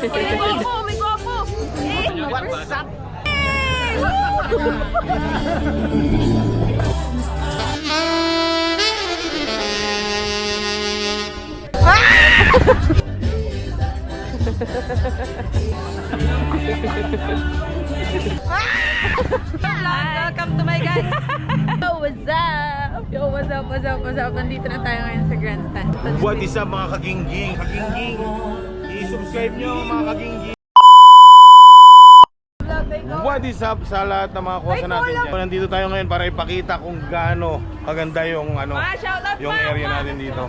May gwapo! What's up? Welcome to my guys! Yo, what's up? Yo, what's up, what's up, what's up? Nandito na tayo ngayon sa Grandstand. What is up mga kagingging? Kagingging! I-subscribe nyo mga kagingging! What is up sa lahat ng mga kuwasa natin dyan? Nandito tayo ngayon para ipakita kung gaano kaganda yung yung area natin dito.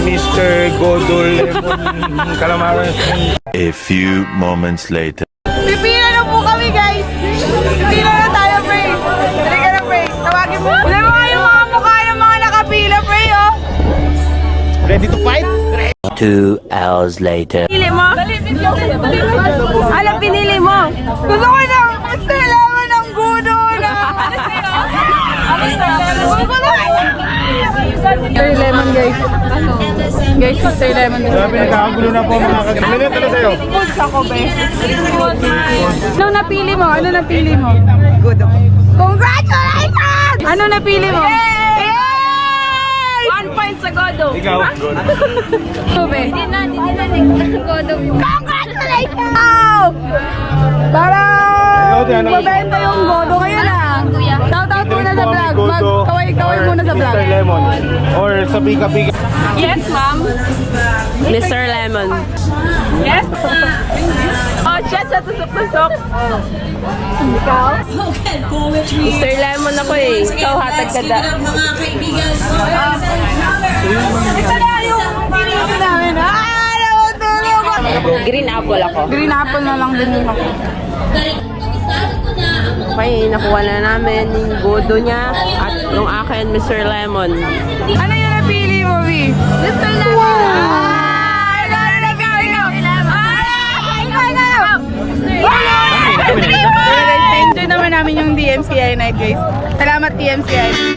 Mr. Godol Lemon Calamares. A few moments later. Pipila na po kami, guys! Pipila na tayo, Pray! Dali ka na, Pray! Tawagin mo! Wala mo kayo mga mukha ng mga nakapila, Pray, oh! Ready to fight? 2 hours later. Pinili mo? Alam, pinili mo! Gusto ko na! Mr. Lemon ng Godol! Mr. Lemon, guys. Guys, Mr. Lemon. Sabi nagkakagulo na po mga kagingging. Minute na sa'yo. Foods ako, be. Ano napili mo? Ano napili mo? Godo. Congratulations! Ano napili mo? Yay! 1 point sa Godo. Ikaw? Ito, be. Hindi na. Godo. Congratulations! Wow! Para mabenta yung Godo kayo na. Shoutout muna sa vlog. Kaway muna sa vlog. Mr. Lemon. Or sa pika-pika. Yes, ma'am. Mr. Lemon. Yes? Oh, chat sa tusok-tusok. Ikaw? Mr. Lemon ako eh. Ikaw hatag ka da. Mga kaibigan, Ito na yung pinili namin. Green apple ako. Green apple na lang din yung ako. Okay, nakuha na namin yung godo niya at yung akin, Mr. Lemon. Ano yung napili mo, Vi? Mr. Lemon! Wow! Enjoy naman namin yung DMCI night, guys. Salamat, DMCI.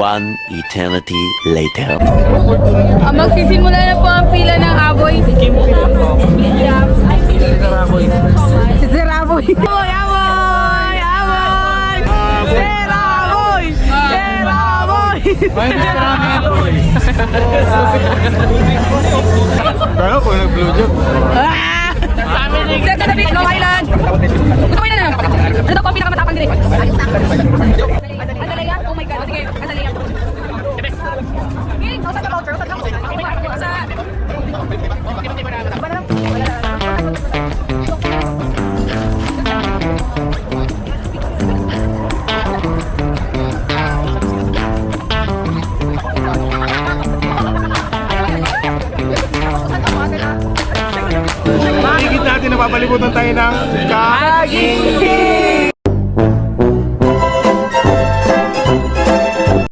One eternity later. Magsisimula na po ang pila ng aboy. Si Sir Aboy. Aboy! Aboy! Aboy! Sir Aboy! Sir Aboy! Kaya ko nag-blue job. Sir, katabi, Long Island! Gusto mo yun na? Ano daw po ang pinakamatapang din? Andalaya? Oh my God, sige, andalaya. King, how's that about, sir? Oh my God, sa... Paligid natin, napapalibutan tayo ng Kaging!